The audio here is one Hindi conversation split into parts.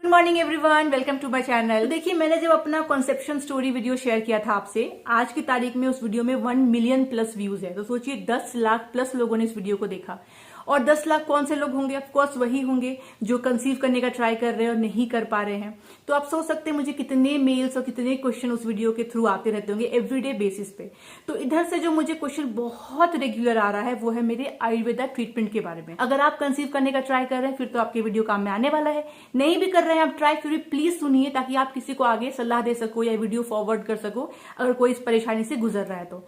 Morning everyone, welcome to my channel. देखिए, मैंने जब अपना कॉन्सेप्शन स्टोरी वीडियो शेयर किया था आपसे, आज की तारीख में उस वीडियो में 1 मिलियन प्लस व्यूज है। तो सोचिए 10 लाख प्लस लोगों ने इस वीडियो को देखा। और 10 लाख कौन से लोग होंगे? ऑफकोर्स वही होंगे जो कंसीव करने का ट्राई कर रहे हैं और नहीं कर पा रहे हैं। तो आप सोच सकते हैं मुझे कितने मेल्स और कितने क्वेश्चन उस वीडियो के थ्रू आते रहते होंगे एवरीडे बेसिस पे। तो इधर से जो मुझे क्वेश्चन बहुत रेगुलर आ रहा है वो है मेरे आयुर्वेदा ट्रीटमेंट के बारे में। अगर आप कंसीव करने का ट्राई कर रहे हैं फिर तो आपके वीडियो काम में आने वाला है। नहीं भी कर रहे हैं आप ट्राई, फिर भी प्लीज सुनिए ताकि आप किसी को आगे सलाह दे सको या वीडियो फॉरवर्ड कर सको अगर कोई इस परेशानी से गुजर रहा है तो।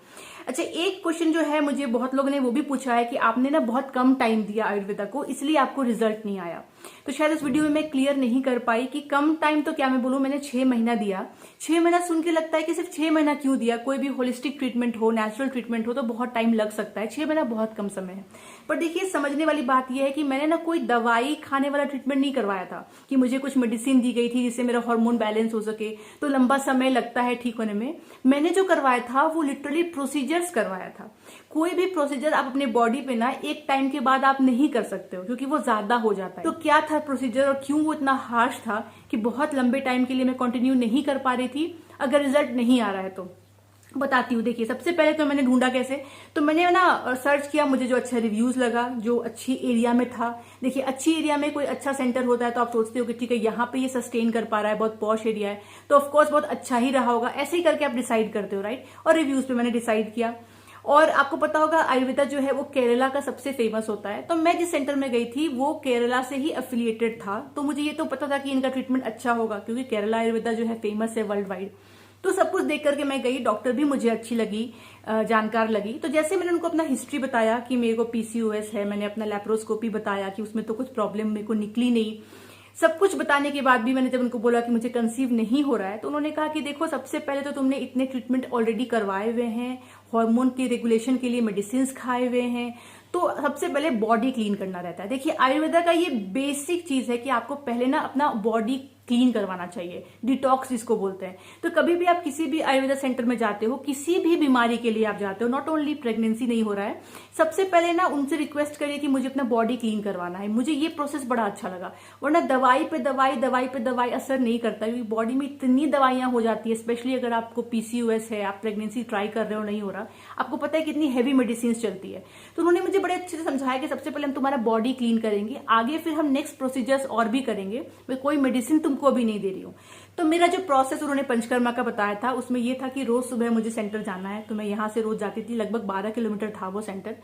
अच्छा, एक क्वेश्चन जो है मुझे बहुत लोगों ने वो भी पूछा है कि आपने ना बहुत कम टाइम दिया आयुर्वेदा को, इसलिए आपको रिजल्ट नहीं आया। तो शायद इस वीडियो में मैं क्लियर नहीं कर पाई कि कम टाइम तो क्या मैं बोलूं, मैंने 6 महीना दिया। 6 महीना सुन के लगता है कि सिर्फ 6 महीना क्यों दिया? कोई भी होलिस्टिक ट्रीटमेंट हो, नेचुरल ट्रीटमेंट हो तो बहुत टाइम लग सकता है। 6 महीना बहुत कम समय है। पर देखिए, समझने वाली बात यह है कि मैंने ना कोई दवाई खाने वाला ट्रीटमेंट नहीं करवाया था कि मुझे कुछ मेडिसिन दी गई थी जिससे मेरा हार्मोन बैलेंस हो सके तो लंबा समय लगता है ठीक होने में। मैंने जो करवाया था वो लिटरली प्रोसीजर्स करवाया था। कोई भी प्रोसीजर आप अपने बॉडी पे ना एक टाइम के बाद आप नहीं कर सकते हो क्योंकि वो ज्यादा हो जाता है। तो क्या था प्रोसीजर और क्यों वो इतना हार्श था कि बहुत लंबे टाइम के लिए मैं कंटिन्यू नहीं कर पा रही थी? अगर रिजल्ट नहीं आ रहा है तो बताती हूँ। देखिए, सबसे पहले तो मैंने ढूंढा कैसे, तो मैंने ना सर्च किया, मुझे जो अच्छा रिव्यूज लगा, जो अच्छी एरिया में था। देखिए, अच्छी एरिया में कोई अच्छा सेंटर होता है तो आप सोचते हो कि ठीक है यहाँ पे ये सस्टेन कर पा रहा है, बहुत पॉश एरिया है तो ऑफकोर्स बहुत अच्छा ही रहा होगा। ऐसे ही करके आप डिसाइड करते हो, राइट? और रिव्यूज पे मैंने डिसाइड किया। और आपको पता होगा आयुर्वेदा जो है वो केरला का सबसे फेमस होता है। तो मैं जिस सेंटर में गई थी वो केरला से ही एफिलिएटेड था। तो मुझे ये तो पता था कि इनका ट्रीटमेंट अच्छा होगा क्योंकि केरला आयुर्वेदा जो है फेमस है वर्ल्ड वाइड। तो सब कुछ देख करके मैं गई। डॉक्टर भी मुझे अच्छी लगी, जानकार लगी। तो जैसे मैंने उनको अपना हिस्ट्री बताया कि मेरे को पीसीओएस है, मैंने अपना लैप्रोस्कोपी बताया कि उसमें तो कुछ प्रॉब्लम मेरे को निकली नहीं। सब कुछ बताने के बाद भी मैंने जब उनको बोला कि मुझे कंसीव नहीं हो रहा है तो उन्होंने कहा कि देखो, सबसे पहले तो तुमने इतने ट्रीटमेंट ऑलरेडी करवाए हुए हैं, हार्मोन के रेगुलेशन के लिए मेडिसिन खाए हुए हैं, तो सबसे पहले बॉडी क्लीन करना रहता है। देखिए, आयुर्वेदा का ये बेसिक चीज है कि आपको पहले ना अपना बॉडी क्लीन करवाना चाहिए, डिटॉक्स जिसको बोलते हैं। तो कभी भी आप किसी भी आयुर्वेदा सेंटर में जाते हो, किसी भी बीमारी के लिए आप जाते हो, नॉट ओनली प्रेगनेंसी नहीं हो रहा है, सबसे पहले ना उनसे रिक्वेस्ट करिए कि मुझे अपना बॉडी क्लीन करवाना है। मुझे ये प्रोसेस बड़ा अच्छा लगा। वरना दवाई पे दवाई असर नहीं करता क्योंकि बॉडी में इतनी दवाइयां हो जाती है, स्पेशली अगर आपको पीसीओएस है, आप प्रेगनेंसी ट्राई कर रहे हो, नहीं हो रहा, आपको पता है कितनी हैवी मेडिसिन चलती है। तो उन्होंने मुझे बड़े अच्छे से समझाया कि सबसे पहले हम तुम्हारा बॉडी क्लीन करेंगे, आगे फिर हम नेक्स्ट प्रोसीजर्स और भी करेंगे, मैं कोई मेडिसिन तुमको अभी नहीं दे रही हूँ। तो मेरा जो प्रोसेस उन्होंने पंचकर्मा का बताया था उसमें ये था कि रोज सुबह मुझे सेंटर जाना है। तो मैं यहाँ से रोज जाती थी, लगभग 12 किलोमीटर था वो सेंटर।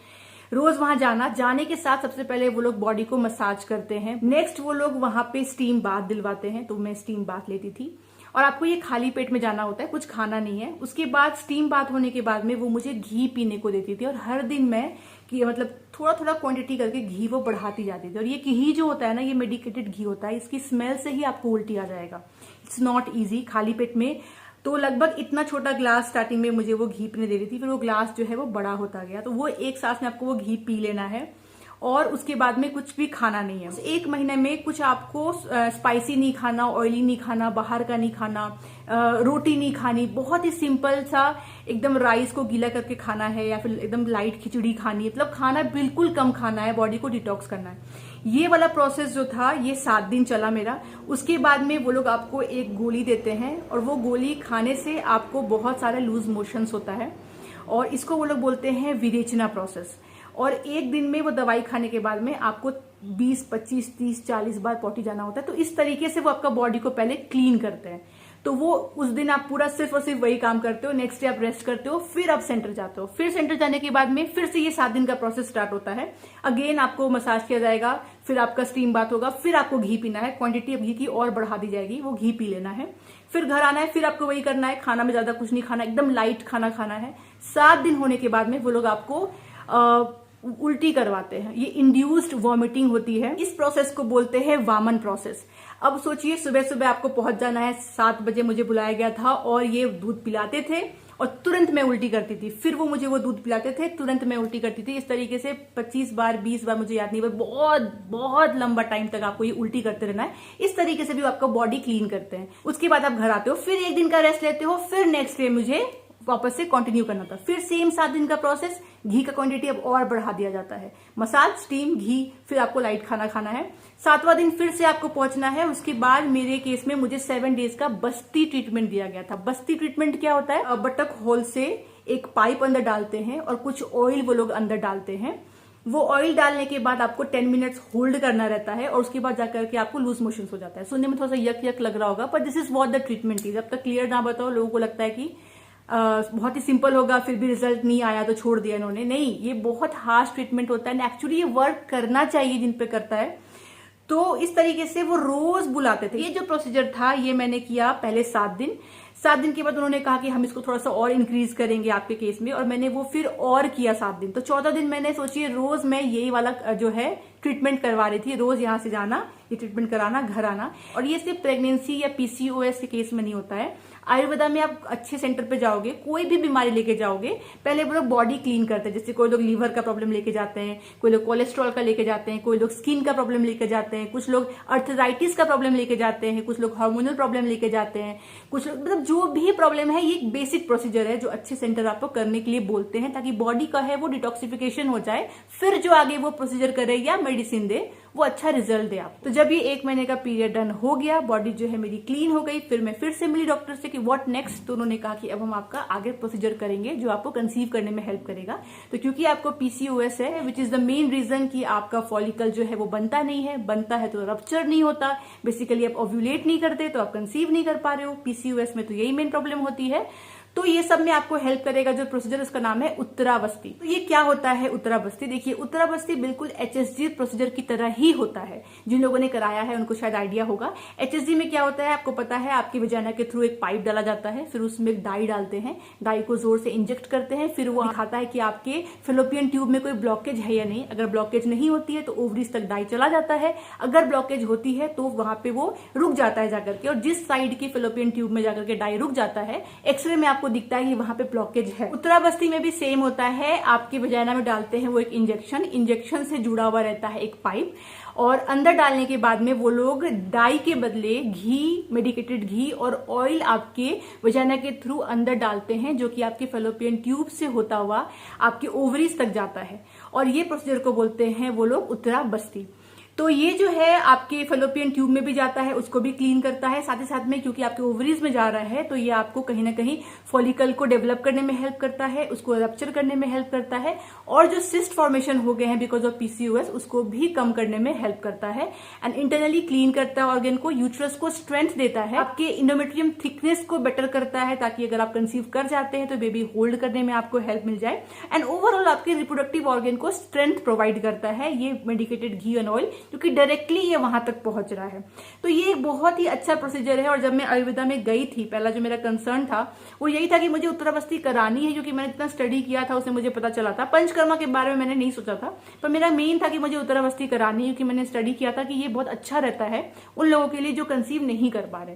रोज वहां जाना, जाने के साथ सबसे पहले वो लोग बॉडी को मसाज करते हैं, नेक्स्ट वो लोग वहां पे स्टीम बाथ दिलवाते हैं। तो मैं स्टीम बाथ लेती थी और आपको ये खाली पेट में जाना होता है, कुछ खाना नहीं है। उसके बाद स्टीम बाथ होने के बाद में वो मुझे घी पीने को देती थी और हर दिन मैं कि मतलब थोड़ा थोड़ा क्वांटिटी करके घी वो बढ़ाती जाती थी। और ये घी जो होता है ना, ये मेडिकेटेड घी होता है, इसकी स्मेल से ही आपको उल्टी आ जाएगा। इट्स नॉट ईजी खाली पेट में। तो लगभग इतना छोटा ग्लास स्टार्टिंग में मुझे वो घी पीने दे रही थी, फिर वो ग्लास जो है वो बड़ा होता गया। तो वो एक सांस में आपको वो घी पी लेना है और उसके बाद में कुछ भी खाना नहीं है। 1 महीने में कुछ आपको स्पाइसी नहीं खाना, ऑयली नहीं खाना, बाहर का नहीं खाना, रोटी नहीं खानी, बहुत ही सिंपल सा एकदम राइस को गीला करके खाना है या फिर एकदम लाइट खिचड़ी खानी है। मतलब खाना बिल्कुल कम खाना है, बॉडी को डिटॉक्स करना है। ये वाला प्रोसेस जो था ये 7 दिन चला मेरा। उसके बाद में वो लोग आपको एक गोली देते हैं और वो गोली खाने से आपको बहुत सारा लूज मोशंस होता है और इसको वो लोग बोलते हैं विरेचना प्रोसेस। और एक दिन में वो दवाई खाने के बाद में आपको 20, 25, 30, 40 बार पॉटी जाना होता है। तो इस तरीके से वो आपका बॉडी को पहले क्लीन करते हैं। तो वो उस दिन आप पूरा सिर्फ और सिर्फ वही काम करते हो, नेक्स्ट डे आप रेस्ट करते हो, फिर आप सेंटर जाते हो। फिर सेंटर जाने के बाद में फिर से ये 7 दिन का प्रोसेस स्टार्ट होता है। अगेन आपको मसाज किया जाएगा, फिर आपका स्टीम बाथ होगा, फिर आपको घी पीना है, क्वांटिटी अब घी की और बढ़ा दी जाएगी, वो घी पी लेना है। फिर घर आना है, फिर आपको वही करना है, खाना में ज्यादा कुछ नहीं खाना, एकदम लाइट खाना खाना है। 7 दिन होने के बाद में वो लोग आपको उल्टी करवाते हैं। ये इंड्यूस्ड वॉमिटिंग होती है। इस प्रोसेस को बोलते हैं वामन प्रोसेस। अब सोचिए, सुबह सुबह आपको पहुंच जाना है, 7 बजे मुझे बुलाया गया था और ये दूध पिलाते थे और तुरंत मैं उल्टी करती थी। फिर वो मुझे वो दूध पिलाते थे, तुरंत मैं उल्टी करती थी। इस तरीके से 25 बार 20 बार, मुझे याद नहीं, पर बहुत बहुत लंबा टाइम तक आपको ये उल्टी करते रहना है। इस तरीके से भी आपका बॉडी क्लीन करते हैं। उसके बाद आप घर आते हो, फिर 1 दिन का रेस्ट लेते हो, फिर नेक्स्ट डे मुझे वापस से कंटिन्यू करना था। फिर सेम 7 दिन का प्रोसेस, घी का क्वांटिटी अब और बढ़ा दिया जाता है, मसाज, स्टीम, घी, फिर आपको लाइट खाना खाना है। 7वां दिन फिर से आपको पहुंचना है। उसके बाद मेरे केस में मुझे 7 डेज का बस्ती ट्रीटमेंट दिया गया था। बस्ती ट्रीटमेंट क्या होता है, बटक होल से एक पाइप अंदर डालते हैं और कुछ ऑयल वो लोग अंदर डालते हैं। वो ऑयल डालने के बाद आपको 10 मिनट्स होल्ड करना रहता है और उसके बाद जाकर के आपको लूज मोशन हो जाता है। सुनने में थोड़ा सा यक यक लग रहा होगा, पर this is what the treatment is. जब तक क्लियर ना बताओ लोगों को लगता है कि बहुत ही सिंपल होगा, फिर भी रिजल्ट नहीं आया तो छोड़ दिया इन्होंने। नहीं, ये बहुत हार्श ट्रीटमेंट होता है। एक्चुअली ये वर्क करना चाहिए जिन पे करता है। तो इस तरीके से वो रोज बुलाते थे। ये जो प्रोसीजर था ये मैंने किया पहले 7 दिन। 7 दिन के बाद उन्होंने कहा कि हम इसको थोड़ा सा और इंक्रीज करेंगे आपके केस में, और मैंने वो फिर और किया 7 दिन। तो 14 दिन मैंने सोचिए रोज मैं यही वाला जो है ट्रीटमेंट करवा रही थी, रोज यहाँ से जाना, ये ट्रीटमेंट कराना, घर आना। और ये सिर्फ प्रेगनेंसी या पीसीओएस के केस में नहीं होता है। आयुर्वेदा में आप अच्छे सेंटर पे जाओगे, कोई भी बीमारी लेके जाओगे, पहले वो लोग बॉडी क्लीन करते हैं। जैसे कोई लोग लीवर का प्रॉब्लम लेके जाते हैं, कोई लोग कोलेस्ट्रॉल का लेके जाते हैं, कोई लोग स्किन का प्रॉब्लम लेके जाते हैं, कुछ लोग अर्थराइटिस का प्रॉब्लम लेके जाते हैं, कुछ लोग हार्मोनल प्रॉब्लम लेके जाते हैं, कुछ लोग, मतलब जो भी प्रॉब्लम है, ये एक बेसिक प्रोसीजर है जो अच्छे सेंटर आपको करने के लिए बोलते हैं, ताकि बॉडी का है वो डिटॉक्सिफिकेशन हो जाए। फिर जो आगे वो प्रोसीजर करे या मेडिसिन दे वो अच्छा रिजल्ट दे आप। तो जब ये 1 महीने का पीरियड डन हो गया, बॉडी जो है मेरी क्लीन हो गई, फिर मैं फिर से मिली डॉक्टर से कि व्हाट नेक्स्ट। तो उन्होंने कहा कि अब हम आपका आगे प्रोसीजर करेंगे जो आपको कंसीव करने में हेल्प करेगा। तो क्योंकि आपको पीसीओएस है, which is the main reason कि आपका फॉलिकल जो है वो बनता नहीं है, बनता है तो रप्चर नहीं होता, बेसिकली आप ओव्यूलेट नहीं करते तो आप कंसीव नहीं कर पा रहे हो। पीसीओएस में तो यही मेन प्रॉब्लम होती है। तो ये सब में आपको हेल्प करेगा जो प्रोसीजर, उसका नाम है उत्तरावस्थी। तो ये क्या होता है उत्तरावस्थी? देखिए, उत्तरावस्थी बिल्कुल एचएसजी प्रोसीजर की तरह ही होता है। जिन लोगों ने कराया है उनको शायद आइडिया होगा। एचएसजी में क्या होता है आपको पता है, आपकी वजाना के थ्रू एक पाइप डाला जाता है, फिर उसमें एक डाई डालते हैं, डाई को जोर से इंजेक्ट करते हैं, फिर वो दिखाता है कि आपके फेलोपियन ट्यूब में कोई ब्लॉकेज है या नहीं। अगर ब्लॉकेज नहीं होती है तो ओवरीज तक डाई चला जाता है, अगर ब्लॉकेज होती है तो वहां पे वो रुक जाता है जाकर के, और जिस साइड की फेलोपियन ट्यूब में जाकर के डाई रुक जाता है, एक्सरे में आपको दिखता है कि वहां पे ब्लॉकेज है। उत्तरावस्थी में भी सेम होता है, आपके वजाना में डालते हैं वो एक इंजेक्शन से जुड़ा हुआ रहता है एक पाइप, और अंदर डालने के बाद में वो लोग डाई के बदले घी, मेडिकेटेड घी और ऑयल आपके वजाना के थ्रू अंदर डालते हैं, जो कि आपके फेलोपियन ट्यूब से होता हुआ आपके ओवरीज तक जाता है, और ये प्रोसीजर को बोलते हैं वो लोग उत्तरावस्थी। तो ये जो है आपके फेलोपियन ट्यूब में भी जाता है, उसको भी क्लीन करता है, साथ ही साथ में क्योंकि आपके ओवरीज में जा रहा है तो ये आपको कहीं ना कहीं फॉलिकल को डेवलप करने में हेल्प करता है, उसको रप्चर करने में हेल्प करता है, और जो सिस्ट फॉर्मेशन हो गए हैं बिकॉज ऑफ पीसीओएस उसको भी कम करने में हेल्प करता है, एंड इंटरनली क्लीन करता है ऑर्गन को, यूट्रस को स्ट्रेंथ देता है, आपके इंडोमेट्रियम थिकनेस को बेटर करता है, ताकि अगर आप कंसीव कर जाते हैं तो बेबी होल्ड करने में आपको हेल्प मिल जाए, एंड ओवरऑल आपके रिप्रोडक्टिव ऑर्गन को स्ट्रेंथ प्रोवाइड करता है ये मेडिकेटेड घी एंड ऑयल, क्योंकि डायरेक्टली ये वहां तक पहुंच रहा है। तो ये एक बहुत ही अच्छा प्रोसीजर है। और जब मैं आयुर्वेदा में गई थी, पहला जो मेरा कंसर्न था वो यही था कि मुझे उत्तरावस्थी करानी है, क्योंकि मैंने जितना स्टडी किया था उससे मुझे पता चला था। पंचकर्मा के बारे में मैंने नहीं सोचा था, पर मेरा मेन था कि मुझे उत्तरावस्थी करानी है, क्योंकि मैंने स्टडी किया था कि ये बहुत अच्छा रहता है उन लोगों के लिए जो कंसीव नहीं कर पा रहे।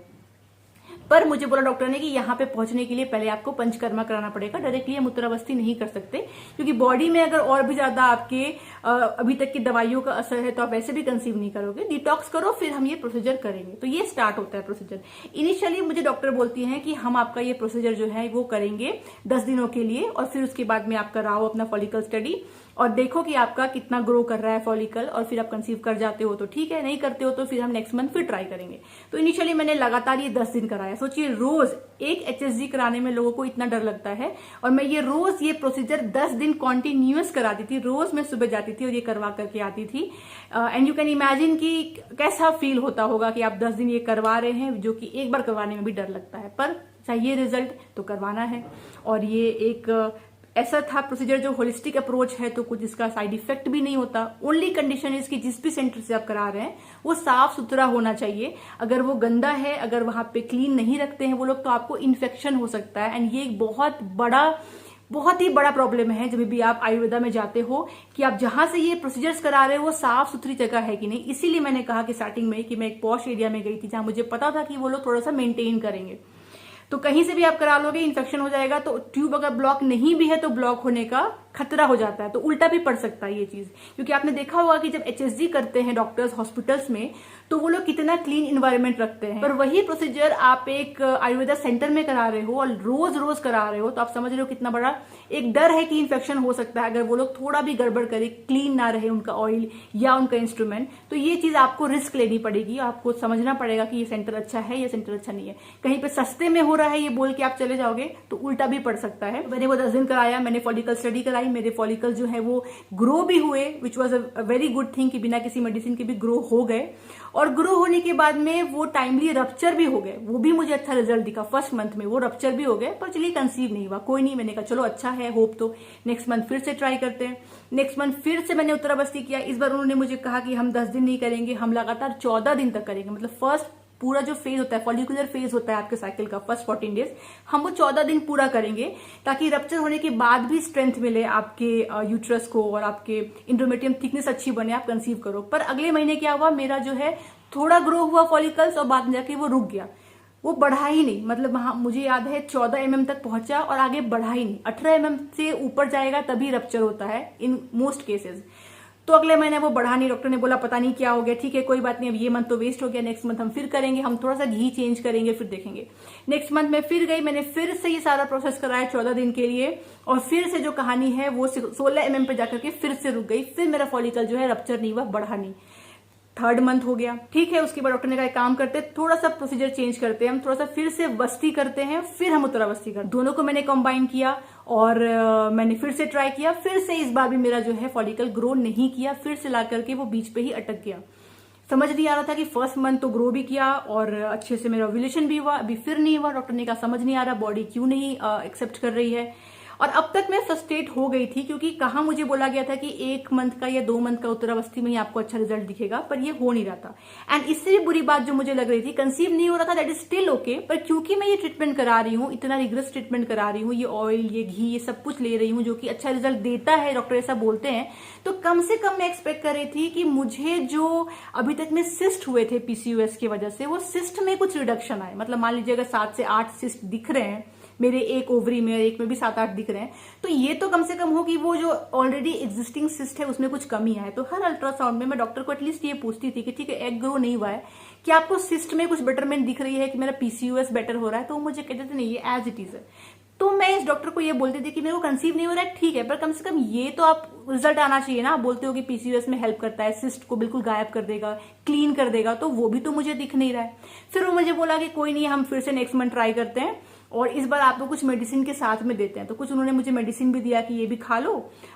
पर मुझे बोला डॉक्टर ने कि यहाँ पे पहुंचने के लिए पहले आपको पंचकर्मा कराना पड़ेगा, डायरेक्टली हम उत्तरावस्थी नहीं कर सकते, क्योंकि बॉडी में अगर और भी ज्यादा आपके अभी तक की दवाइयों का असर है तो आप वैसे भी कंसीव नहीं करोगे, डिटॉक्स करो फिर हम ये प्रोसीजर करेंगे। तो ये स्टार्ट होता है प्रोसीजर। इनिशियली मुझे डॉक्टर बोलती हैं कि हम आपका ये प्रोसीजर जो है वो करेंगे 10 दिनों के लिए, और फिर उसके बाद में आप कराओ अपना फॉलिकल स्टडी और देखो कि आपका कितना ग्रो कर रहा है फॉलिकल, और फिर आप कंसीव कर जाते हो तो ठीक है, नहीं करते हो तो फिर हम नेक्स्ट मंथ फिर ट्राई करेंगे। तो इनिशियली मैंने लगातार ये 10 दिन कराया। सोचिए रोज एक एचएसजी कराने में लोगों को इतना डर लगता है, और मैं ये रोज ये प्रोसीजर 10 दिन कॉन्टिन्यूअस कराती थी। रोज मैं सुबह जाती थी और ये करवा करके आती थी, एंड यू कैन इमेजिन कि कैसा फील होता होगा कि आप 10 दिन ये करवा रहे हैं, जो कि एक बार करवाने में भी डर लगता है, पर चाहिए रिजल्ट तो करवाना है। और ये एक ऐसा था प्रोसीजर जो होलिस्टिक अप्रोच है, तो कुछ इसका साइड इफेक्ट भी नहीं होता। ओनली कंडीशन इसकी जिस भी सेंटर से आप करा रहे हैं वो साफ सुथरा होना चाहिए। अगर वो गंदा है, अगर वहां पे क्लीन नहीं रखते हैं वो लोग, तो आपको इन्फेक्शन हो सकता है। एंड ये एक बहुत ही बड़ा प्रॉब्लम है जब भी आप आयुर्वेदा में जाते हो, कि आप जहां से ये प्रोसीजर्स करा रहे हो वो साफ सुथरी जगह है कि नहीं। इसीलिए मैंने कहा कि स्टार्टिंग में कि मैं एक पॉश एरिया में गई थी जहां मुझे पता था कि वो लोग थोड़ा सा मेंटेन करेंगे। तो कहीं से भी आप करा लोगे इन्फेक्शन हो जाएगा, तो ट्यूब अगर ब्लॉक नहीं भी है तो ब्लॉक होने का खतरा हो जाता है, तो उल्टा भी पड़ सकता है ये चीज। क्योंकि आपने देखा होगा कि जब HSG करते हैं डॉक्टर्स हॉस्पिटल्स में, तो वो लोग कितना क्लीन इन्वायरमेंट रखते हैं, पर वही प्रोसीजर आप एक आयुर्वेदा सेंटर में करा रहे हो और रोज रोज करा रहे हो, तो आप समझ रहे हो कितना बड़ा एक डर है कि इन्फेक्शन हो सकता है अगर वो लोग थोड़ा भी गड़बड़ करे, क्लीन ना रहे उनका ऑयल या उनका इंस्ट्रूमेंट। तो ये चीज आपको रिस्क लेनी पड़ेगी, आपको समझना पड़ेगा कि ये सेंटर अच्छा है, ये सेंटर अच्छा नहीं है। कहीं पे सस्ते में हो रहा है ये बोल के आप चले जाओगे तो उल्टा भी पड़ सकता है। मैंने वो 10 दिन कराया, मैंने फॉलिकल स्टडी कराई, मेरे फॉलिकल जो है वो ग्रो भी हुए, which was a very good thing कि बिना किसी मेडिसिन के भी ग्रो हो गए। और ग्रो होने के बाद में वो टाइमली रप्चर भी हो गए, वो भी मुझे अच्छा रिजल्ट दिखा। फर्स्ट मंथ में वो रप्चर भी हो गए, पर चलिए कंसीव नहीं हुआ, कोई नहीं। मैंने कहा चलो अच्छा है, होप तो नेक्स्ट मंथ फिर से ट्राई करते हैं। नेक्स्ट मंथ फिर से मैंने उत्तरावस्थी किया। इस बार उन्होंने मुझे कहा कि हम 10 दिन नहीं करेंगे, हम लगातार 14 दिन तक करेंगे। मतलब फर्स्ट पूरा जो फेज होता है, फॉलिकुलर फेज होता है आपके साइकिल का, फर्स्ट 14 डेज, हम वो 14 दिन पूरा करेंगे, ताकि रप्चर होने के बाद भी स्ट्रेंथ मिले आपके यूट्रस को और आपके इंडोमेट्रियम थिकनेस अच्छी बने, आप कंसीव करो। पर अगले महीने क्या हुआ, मेरा जो है थोड़ा ग्रो हुआ फॉलिकल्स और बाद में जाके वो रुक गया, वो बढ़ा ही नहीं। मतलब हाँ, मुझे याद है 14 mm तक पहुंचा और आगे बढ़ा ही नहीं। 18 mm से ऊपर जाएगा तभी रप्चर होता है इन मोस्ट केसेस। तो अगले महीने वो बढ़ा नहीं, डॉक्टर ने बोला पता नहीं क्या हो गया, ठीक है कोई बात नहीं, अब ये मंथ तो वेस्ट हो गया, नेक्स्ट मंथ हम फिर करेंगे, हम थोड़ा सा घी चेंज करेंगे, फिर देखेंगे। नेक्स्ट मंथ में फिर गई, मैंने फिर से ये सारा प्रोसेस कराया 14 दिन के लिए, और फिर से जो कहानी है वो 16 mm पे जाकर के फिर से रुक गई। फिर मेरा फॉलिकल जो है रप्चर नहीं हुआ, बढ़ा नहीं। थर्ड मंथ हो गया, ठीक है। उसके बाद डॉक्टर ने कहा काम करते, थोड़ा सा प्रोसीजर चेंज करते हैं, हम थोड़ा सा फिर से वस्ती करते हैं, फिर हम उत्तरावस्थी करते हैं। दोनों को मैंने कंबाइन किया और मैंने फिर से ट्राई किया। फिर से इस बार भी मेरा जो है फॉलिकल ग्रो नहीं किया, फिर से ला करके वो बीच पे ही अटक गया। समझ नहीं आ रहा था कि फर्स्ट मंथ तो ग्रो भी किया और अच्छे से मेरा ओव्यूलेशन भी हुआ, अभी फिर नहीं हुआ। डॉक्टर ने कहा समझ नहीं आ रहा बॉडी क्यों नहीं एक्सेप्ट कर रही है। और अब तक मैं फ्रस्ट्रेट हो गई थी, क्योंकि कहाँ मुझे बोला गया था कि 1 मंथ का या 2 मंथ का उत्तरावस्थी में ही आपको अच्छा रिजल्ट दिखेगा, पर ये हो नहीं रहा था। एंड इससे भी बुरी बात जो मुझे लग रही थी, कंसीव नहीं हो रहा था, दैट इज स्टिल ओके, पर क्योंकि मैं ये ट्रीटमेंट करा रही हूँ, इतना रिग्रेस ट्रीटमेंट करा रही हूँ, ये ऑयल, ये घी, ये सब कुछ ले रही हूँ जो कि अच्छा रिजल्ट देता है, डॉक्टर ऐसा बोलते हैं, तो कम से कम मैं एक्सपेक्ट कर रही थी कि मुझे जो अभी तक में सिस्ट हुए थे PCOS की वजह से, वो सिस्ट में कुछ रिडक्शन आए। मतलब मान लीजिए अगर 7 से 8 सिस्ट दिख रहे हैं मेरे एक ओवरी में, एक में भी 7-8 दिख रहे हैं, तो ये तो कम से कम हो कि वो जो ऑलरेडी एग्जिस्टिंग सिस्ट है उसमें कुछ कमी आए। तो हर अल्ट्रासाउंड में मैं डॉक्टर को एटलीस्ट ये पूछती थी कि ठीक है एग ग्रो नहीं हुआ है, कि आपको सिस्ट में कुछ बेटरमेंट दिख रही है, कि मेरा PCOS बेटर हो रहा है, तो मुझे कहते थे नहीं ये एज इट इज है। तो मैं इस डॉक्टर को ये बोलती थी कि मेरे को कंसीव नहीं हो रहा है, ठीक है, पर कम से कम ये तो आप रिजल्ट आना चाहिए ना। आप बोलते हो कि PCOS में हेल्प करता है, सिस्ट को बिल्कुल गायब कर देगा, क्लीन कर देगा, तो वो भी तो मुझे दिख नहीं रहा है। फिर वो मुझे बोला कि कोई नहीं, हम फिर से नेक्स्ट मंथ ट्राई करते हैं और इस बार आपको कुछ मेडिसिन के साथ में देते हैं। तो कुछ उन्होंने मुझे मेडिसिन भी दिया कि ये भी खा लो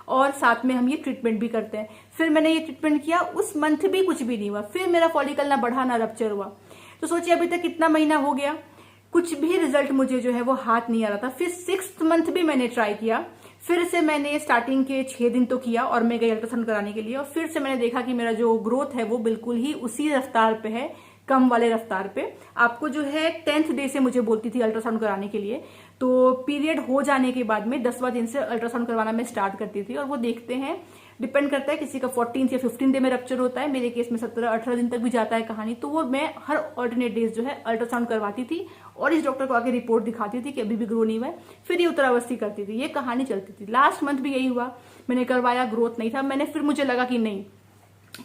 और साथ में हम ये ट्रीटमेंट भी करते हैं। फिर मैंने ये ट्रीटमेंट किया, उस मंथ भी कुछ भी नहीं हुआ, फिर मेरा फॉलिकल ना बढ़ा ना रप्चर हुआ। तो सोचिए अभी तक कितना महीना हो गया, कुछ भी रिजल्ट मुझे जो है वो हाथ नहीं आ रहा था। फिर 6th मंथ भी मैंने ट्राई किया, फिर से मैंने स्टार्टिंग के 6 दिन तो किया और मैं गई अल्ट्रासाउंड कराने के लिए, और फिर से मैंने देखा कि मेरा जो ग्रोथ है वो बिल्कुल ही उसी रफ्तार पे है, कम वाले रफ्तार पे। आपको जो है 10th डे से मुझे बोलती थी अल्ट्रासाउंड कराने के लिए, तो पीरियड हो जाने के बाद में 10वां दिन से अल्ट्रासाउंड करवाना मैं स्टार्ट करती थी। और वो देखते हैं, डिपेंड करता है, किसी का 14 या 15 डे में रप्चर होता है, मेरे केस में 17-18 दिन तक भी जाता है कहानी। तो वो मैं हर ऑल्टरनेट डेज जो है अल्ट्रासाउंड करवाती थी और इस डॉक्टर को आगे रिपोर्ट दिखाती थी कि अभी भी ग्रो नहीं हुआ है, फिर ये उत्तरावस्थी करती थी, ये कहानी चलती थी। लास्ट मंथ भी यही हुआ, मैंने करवाया, ग्रोथ नहीं था। मैंने फिर मुझे लगा कि नहीं,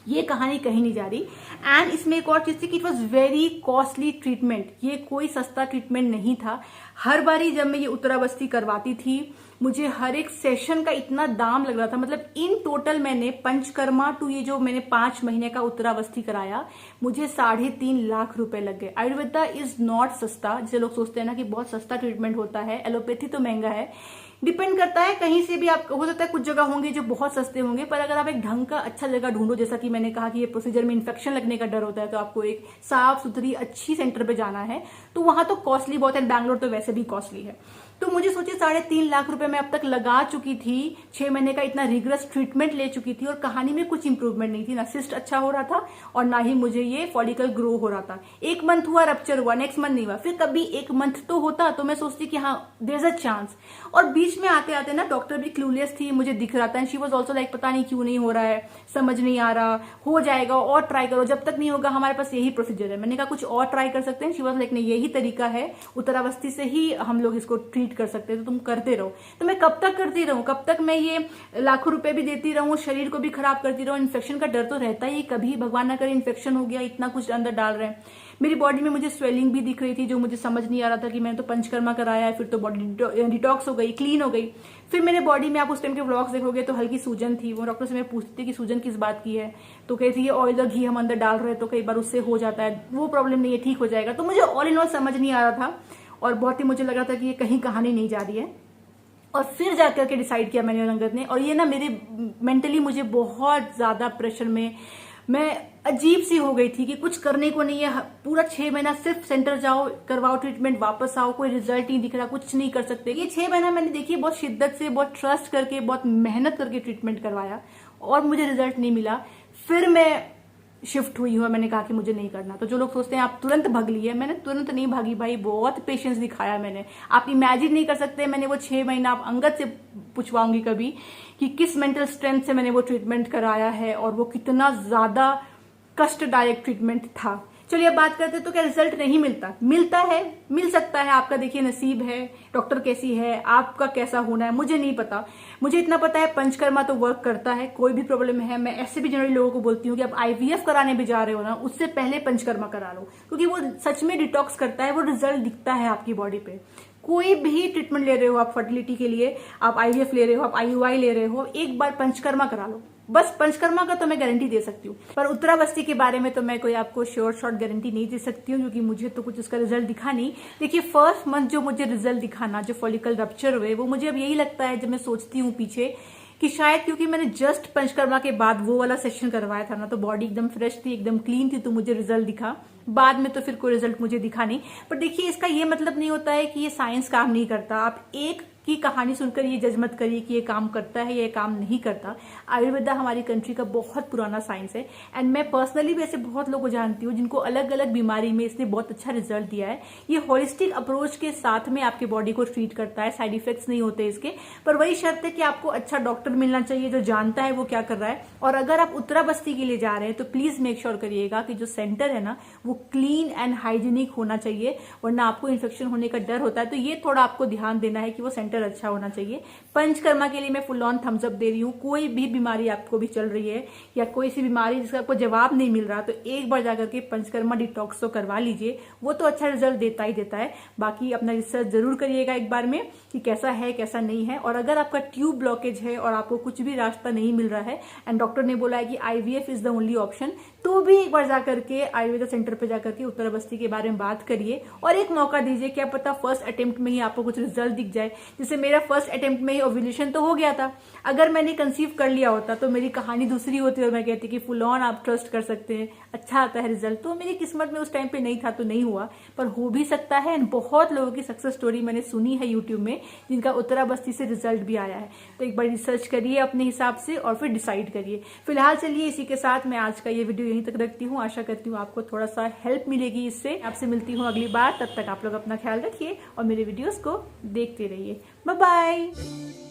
ये कहानी कहीं नहीं जा रही। एंड इसमें एक और चीज थी कि it was very costly treatment, ये कोई सस्ता ट्रीटमेंट नहीं था। हर बारी जब मैं ये उत्तरावस्थी करवाती थी, मुझे हर एक सेशन का इतना दाम लग रहा था। मतलब इन टोटल मैंने पंचकर्मा टू ये जो मैंने 5 महीने का उत्तरावस्थी कराया, मुझे 3.5 लाख रुपए लग गए। आयुर्वेदा इज नॉट सस्ता, जैसे लोग सोचते हैं ना कि बहुत सस्ता ट्रीटमेंट होता है, एलोपैथी तो महंगा है। डिपेंड करता है, कहीं से भी आप, हो सकता है कुछ जगह होंगे जो बहुत सस्ते होंगे, पर अगर आप एक ढंग का अच्छा जगह ढूंढो, जैसा कि मैंने कहा कि ये प्रोसीजर में इन्फेक्शन लगने का डर होता है, तो आपको एक साफ सुथरी अच्छी सेंटर पे जाना है, तो वहां तो कॉस्टली बहुत है। बैंगलोर तो वैसे भी कॉस्टली है। तो मुझे सोचिए 3.5 लाख रुपए मैं अब तक लगा चुकी थी, 6 महीने का इतना रिग्रेस ट्रीटमेंट ले चुकी थी, और कहानी में कुछ इंप्रूवमेंट नहीं थी, ना सिस्ट अच्छा हो रहा था और ना ही मुझे ये फॉलिकल ग्रो हो रहा था। 1 मंथ हुआ, रप्चर हुआ, नेक्स्ट मंथ नहीं हुआ, फिर कभी 1 मंथ तो होता, तो मैं सोचती कि हाँ देयर इज अ चांस। और बीच में आते आते ना डॉक्टर भी क्लूलेस थी, मुझे दिख रहा था, शी वाज आल्सो लाइक पता नहीं क्यों नहीं हो रहा है, समझ नहीं आ रहा, हो जाएगा और ट्राई करो, जब तक नहीं होगा हमारे पास यही प्रोसीजर है। मैंने कहा कुछ और ट्राई कर सकते हैं, शी वाज लाइक नहीं, यही तरीका है, उत्तरावस्थी से ही हम लोग इसको ट्रीट कर सकते हैं, तो तुम करते रहो। तो मैं कब तक करती रहूं, कब तक मैं ये लाखों रुपए भी देती रहूं, शरीर को भी खराब करती रहूं। इन्फेक्शन का डर तो रहता ही, कभी भगवान ना करे इन्फेक्शन हो गया, इतना कुछ अंदर डाल रहे हैं। मेरी बॉडी में मुझे स्वेलिंग भी दिख रही थी, जो मुझे समझ नहीं आ रहा था कि मैंने तो पंचकर्मा कराया है, फिर तो बॉडी डिटॉक्स हो गई, क्लीन हो गई। फिर मेरे बॉडी में आप उस टाइम के व्लॉग्स देखोगे तो हल्की सूजन थी। वो डॉक्टर से मैं पूछती थी कि सूजन किस बात की है, तो कहती है ऑयल और घी हम अंदर डाल रहे हैं तो कई बार उससे हो जाता है, वो प्रॉब्लम नहीं है, ठीक हो जाएगा। तो मुझे ऑल इन ऑल समझ नहीं आ रहा था और बहुत ही मुझे लग रहा था कि ये कहीं कहानी नहीं जा रही है। और फिर जाकर के डिसाइड किया मैंने रंगत ने, और ये ना मेरे मेंटली मुझे बहुत ज्यादा प्रेशर में, मैं अजीब सी हो गई थी कि कुछ करने को नहीं है। पूरा 6 महीना सिर्फ सेंटर जाओ, करवाओ ट्रीटमेंट, वापस आओ, कोई रिजल्ट नहीं दिख रहा, कुछ नहीं कर सकते। ये 6 महीना मैंने देखिए बहुत शिद्दत से, बहुत ट्रस्ट करके, बहुत मेहनत करके ट्रीटमेंट करवाया और मुझे रिजल्ट नहीं मिला। फिर मैं शिफ्ट हुई हूँ, मैंने कहा कि मुझे नहीं करना। तो जो लोग सोचते हैं आप तुरंत भाग लिए, मैंने तुरंत नहीं भागी भाई, बहुत पेशेंस दिखाया मैंने। आप इमेजिन नहीं कर सकते मैंने वो 6 महीना, आप अंगद से पूछवाऊंगी कभी कि किस मेंटल स्ट्रेंथ से मैंने वो ट्रीटमेंट कराया है और वो कितना ज्यादा कष्टदायक ट्रीटमेंट था। चलिए अब बात करते हैं तो क्या रिजल्ट नहीं मिलता? मिलता है, मिल सकता है, आपका देखिए नसीब है, डॉक्टर कैसी है, आपका कैसा होना है, मुझे नहीं पता। मुझे इतना पता है पंचकर्मा तो वर्क करता है, कोई भी प्रॉब्लम है। मैं ऐसे भी जनरली लोगों को बोलती हूँ कि आप IVF कराने भी जा रहे हो ना, उससे पहले पंचकर्मा करा लो, क्योंकि वो सच में डिटॉक्स करता है, वो रिजल्ट दिखता है आपकी बॉडी पे। कोई भी ट्रीटमेंट ले रहे हो आप फर्टिलिटी के लिए, आप IVF ले रहे हो, आप IUI ले रहे हो, एक बार पंचकर्मा करा लो। बस पंचकर्मा का तो मैं गारंटी दे सकती हूँ, पर उत्तराबस्ती के बारे में तो मैं कोई आपको श्योर शॉर्ट गारंटी नहीं दे सकती हूँ, क्योंकि मुझे तो कुछ उसका रिजल्ट दिखा नहीं। देखिए फर्स्ट मंथ जो मुझे रिजल्ट दिखाना, जो फॉलिकल रप्चर हुए, वो मुझे अब यही लगता है, जब मैं सोचती हूँ पीछे, कि शायद क्योंकि मैंने जस्ट पंचकर्मा के बाद वो वाला सेशन करवाया था ना, तो बॉडी एकदम फ्रेश थी, एकदम क्लीन थी, तो मुझे रिजल्ट दिखा। बाद में तो फिर कोई रिजल्ट मुझे दिखा नहीं। पर देखिए इसका ये मतलब नहीं होता है कि ये साइंस काम नहीं करता। आप एक की कहानी सुनकर ये जज मत करिए कि ये काम करता है या ये काम नहीं करता। आयुर्वेदा हमारी कंट्री का बहुत पुराना साइंस है, एंड मैं पर्सनली भी ऐसे बहुत लोगों को जानती हूँ जिनको अलग अलग बीमारी में इसने बहुत अच्छा रिजल्ट दिया है। ये होलिस्टिक अप्रोच के साथ में आपके बॉडी को ट्रीट करता है, साइड इफेक्ट्स नहीं होते इसके। पर वही शर्त है कि आपको अच्छा डॉक्टर मिलना चाहिए जो जानता है वो क्या कर रहा है। और अगर आप उत्तराबस्ती के लिए जा रहे हैं तो प्लीज मेक श्योर करिएगा कि जो सेंटर है ना वो क्लीन एंड हाइजीनिक होना चाहिए, वरना आपको इन्फेक्शन होने का डर होता है। तो ये थोड़ा आपको ध्यान देना है कि वो सेंटर अच्छा होना चाहिए। पंचकर्मा के लिए मैं फुल ऑन थम्स अप दे रही हूँ। कोई भी बीमारी आपको भी चल रही है या कोई सी बीमारी जिसका आपको जवाब नहीं मिल रहा, तो एक बार जाकर के पंचकर्मा डिटॉक्स तो करवा लीजिए, वो तो अच्छा रिजल्ट देता ही देता है। बाकी अपना रिसर्च जरूर करिएगा एक बार में कि कैसा है कैसा नहीं है। और अगर आपका ट्यूब ब्लॉकेज है और आपको कुछ भी रास्ता नहीं मिल रहा है एंड डॉक्टर ने बोला है कि IVF is the only option, तो भी एक बार जाकर के आयुर्वेदा सेंटर पे जाकर के उत्तराबस्ती के बारे में बात करिए और एक मौका दीजिए। क्या पता फर्स्ट अटेम्प्ट में ही आपको कुछ रिजल्ट दिख जाए। जैसे मेरा फर्स्ट अटेम्प्ट में ही ओव्यूलेशन तो हो गया था। अगर मैंने कंसीव कर लिया होता तो मेरी कहानी दूसरी होती और मैं कहती कि फुल ऑन आप ट्रस्ट कर सकते हैं, अच्छा आता है रिजल्ट। तो मेरी किस्मत में उस टाइम पे नहीं था तो नहीं हुआ, पर हो भी सकता है। एंड बहुत लोगों की सक्सेस स्टोरी मैंने सुनी है यूट्यूब में जिनका उत्तराबस्ती से रिजल्ट भी आया है। तो एक बार रिसर्च करिए अपने हिसाब से और फिर डिसाइड करिए। फिलहाल चलिए इसी के साथ मैं आज का ये वीडियो यहीं तक रखती हूँ। आशा करती हूँ आपको थोड़ा सा हेल्प मिलेगी इससे। आपसे मिलती हूँ अगली बार, तब तक आप लोग अपना ख्याल रखिए और मेरे वीडियोस को देखते रहिए। Bye bye.